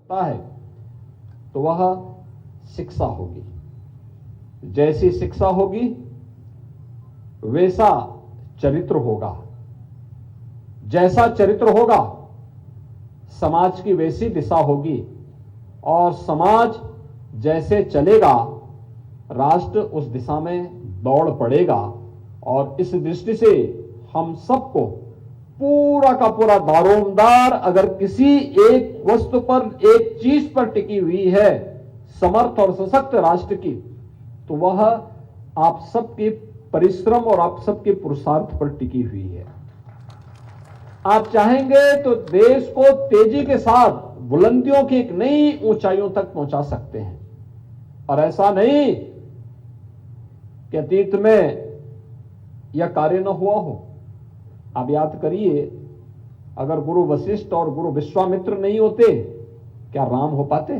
सकता है तो वह शिक्षा होगी। जैसी शिक्षा होगी वैसा चरित्र होगा, जैसा चरित्र होगा समाज की वैसी दिशा होगी, और समाज जैसे चलेगा राष्ट्र उस दिशा में दौड़ पड़ेगा। और इस दृष्टि से हम सबको पूरा का पूरा दारोमदार अगर किसी एक वस्तु पर, एक चीज पर टिकी हुई है समर्थ और सशक्त राष्ट्र की, तो वह आप सबके परिश्रम और आप सबके पुरुषार्थ पर टिकी हुई है। आप चाहेंगे तो देश को तेजी के साथ बुलंदियों की एक नई ऊंचाइयों तक पहुंचा सकते हैं। और ऐसा नहीं कि अतीत में यह कार्य न हुआ हो। आप याद करिए, अगर गुरु वशिष्ठ और गुरु विश्वामित्र नहीं होते क्या राम हो पाते?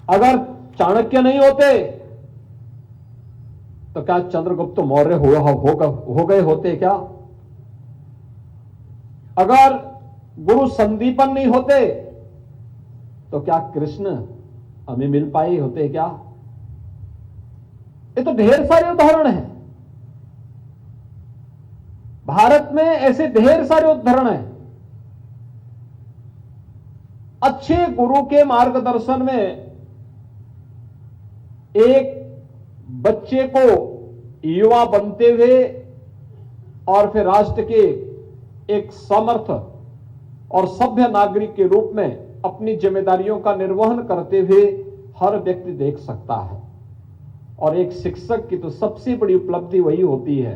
अगर चाणक्य नहीं होते तो क्या चंद्रगुप्त मौर्य हो गए होते क्या? अगर गुरु संदीपन नहीं होते तो क्या कृष्ण हमें मिल पाए होते क्या? ये तो ढेर सारे उदाहरण हैं। भारत में ऐसे ढेर सारे उदाहरण हैं। अच्छे गुरु के मार्गदर्शन में एक बच्चे को युवा बनते हुए और फिर राष्ट्र के एक समर्थ और सभ्य नागरिक के रूप में अपनी जिम्मेदारियों का निर्वहन करते हुए हर व्यक्ति देख सकता है। और एक शिक्षक की तो सबसे बड़ी उपलब्धि वही होती है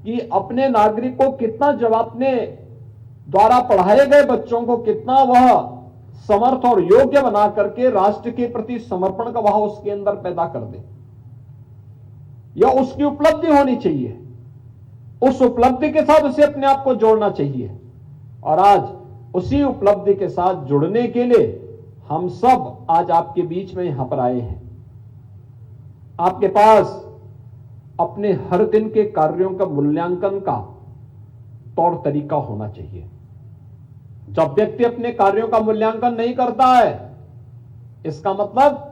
कि अपने नागरिक को कितना, जब अपने द्वारा पढ़ाए गए बच्चों को कितना वह समर्थ और योग्य बना करके राष्ट्र के प्रति समर्पण का भाव उसके अंदर पैदा कर दे। यह उसकी उपलब्धि होनी चाहिए। उस उपलब्धि के साथ उसे अपने आप को जोड़ना चाहिए। और आज उसी उपलब्धि के साथ जुड़ने के लिए हम सब आज आपके बीच में यहां पर आए हैं। आपके पास अपने हर दिन के कार्यों का मूल्यांकन का तौर तरीका होना चाहिए। जब व्यक्ति अपने कार्यों का मूल्यांकन नहीं करता है, इसका मतलब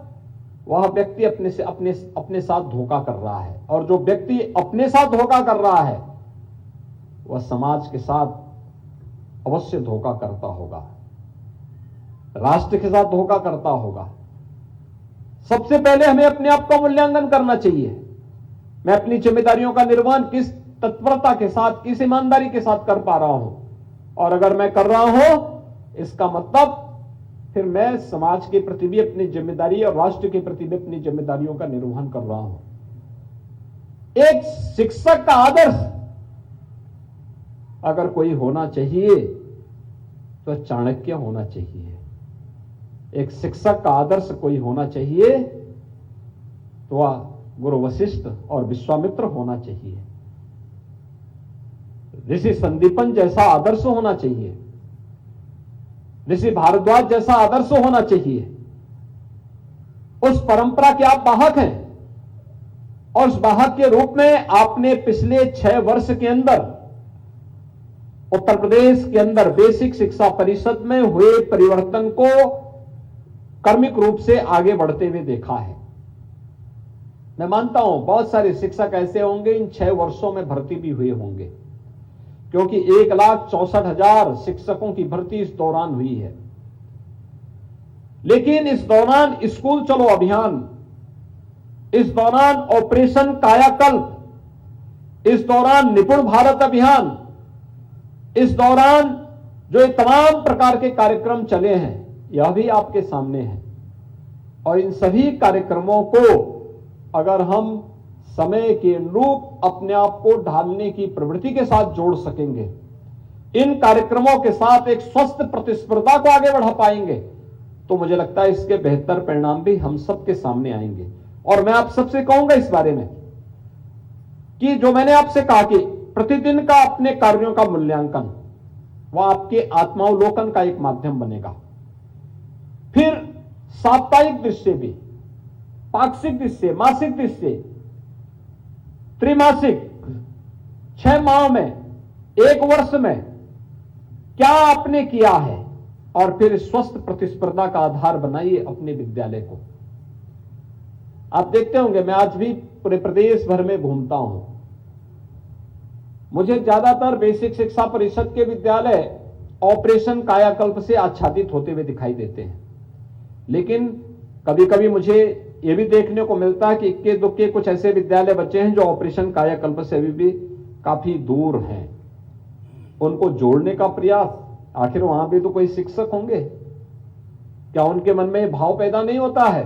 वह व्यक्ति अपने साथ धोखा कर रहा है। और जो व्यक्ति अपने साथ धोखा कर रहा है वह समाज के साथ अवश्य धोखा करता होगा, राष्ट्र के साथ धोखा करता होगा। सबसे पहले हमें अपने आप का मूल्यांकन करना चाहिए। मैं अपनी जिम्मेदारियों का निर्वहन किस तत्परता के साथ, किस ईमानदारी के साथ कर पा रहा हूं। और अगर मैं कर रहा हूं, इसका मतलब फिर मैं समाज के प्रति भी अपनी जिम्मेदारी और राष्ट्र के प्रति भी अपनी जिम्मेदारियों का निर्वहन कर रहा हूं। एक शिक्षक का आदर्श अगर कोई होना चाहिए तो चाणक्य होना चाहिए। एक शिक्षक का आदर्श कोई होना चाहिए तो वह गुरु वशिष्ठ और विश्वामित्र होना चाहिए। ऋषि संदीपन जैसा आदर्श होना चाहिए, ऋषि भारद्वाज जैसा आदर्श होना चाहिए। उस परंपरा के आप वाहक हैं और उस वाहक के रूप में आपने पिछले 6 वर्ष के अंदर उत्तर प्रदेश के अंदर बेसिक शिक्षा परिषद में हुए परिवर्तन को कर्मिक रूप से आगे बढ़ते हुए देखा है। मैं मानता हूं बहुत सारे शिक्षक ऐसे होंगे इन 6 वर्षों में भर्ती भी हुए होंगे, क्योंकि 1,64,000 शिक्षकों की भर्ती इस दौरान हुई है। लेकिन इस दौरान स्कूल चलो अभियान, इस दौरान ऑपरेशन कायाकल्प, इस दौरान निपुण भारत अभियान, इस दौरान जो ये तमाम प्रकार के कार्यक्रम चले हैं यह भी आपके सामने है। और इन सभी कार्यक्रमों को अगर हम समय के अनुरूप अपने आप को ढालने की प्रवृत्ति के साथ जोड़ सकेंगे, इन कार्यक्रमों के साथ एक स्वस्थ प्रतिस्पर्धा को आगे बढ़ा पाएंगे, तो मुझे लगता है इसके बेहतर परिणाम भी हम सबके सामने आएंगे। और मैं आप सबसे कहूंगा इस बारे में कि जो मैंने आपसे कहा कि प्रतिदिन का अपने कार्यों का मूल्यांकन वह आपके आत्मावलोकन का एक माध्यम बनेगा। फिर साप्ताहिक दृष्टि भी, पाक्षिक दृष्टि, मासिक दृष्टि, त्रैमासिक, 6 माह में, 1 वर्ष में क्या आपने किया है, और फिर स्वस्थ प्रतिस्पर्धा का आधार बनाइए अपने विद्यालय को। आप देखते होंगे, मैं आज भी पूरे प्रदेश भर में घूमता हूं, मुझे ज्यादातर बेसिक शिक्षा परिषद के विद्यालय ऑपरेशन कायाकल्प से आच्छादित होते हुए दिखाई देते हैं। लेकिन कभी कभी मुझे यह भी देखने को मिलता है कि इक्के दुक्के कुछ ऐसे विद्यालय बचे हैं जो ऑपरेशन कायाकल्प से अभी भी काफी दूर हैं। उनको जोड़ने का प्रयास, आखिर वहां भी तो कोई शिक्षक होंगे, क्या उनके मन में भाव पैदा नहीं होता है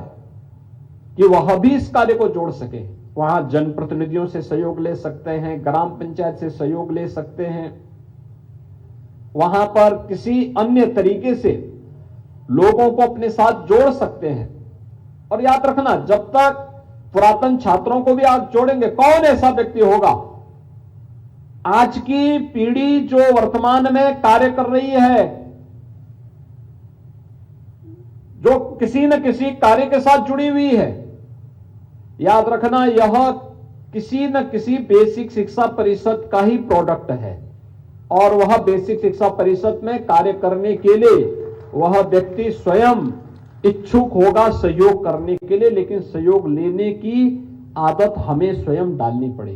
कि वह भी इस कार्य को जोड़ सके? वहां जनप्रतिनिधियों से सहयोग ले सकते हैं, ग्राम पंचायत से सहयोग ले सकते हैं, वहां पर किसी अन्य तरीके से लोगों को अपने साथ जोड़ सकते हैं। और याद रखना, जब तक पुरातन छात्रों को भी आप जोड़ेंगे, कौन ऐसा व्यक्ति होगा आज की पीढ़ी जो वर्तमान में कार्य कर रही है, जो किसी न किसी कार्य के साथ जुड़ी हुई है, याद रखना यह किसी न किसी बेसिक शिक्षा परिषद का ही प्रोडक्ट है। और वह बेसिक शिक्षा परिषद में कार्य करने के लिए वह व्यक्ति स्वयं इच्छुक होगा सहयोग करने के लिए, लेकिन सहयोग लेने की आदत हमें स्वयं डालनी पड़ेगी।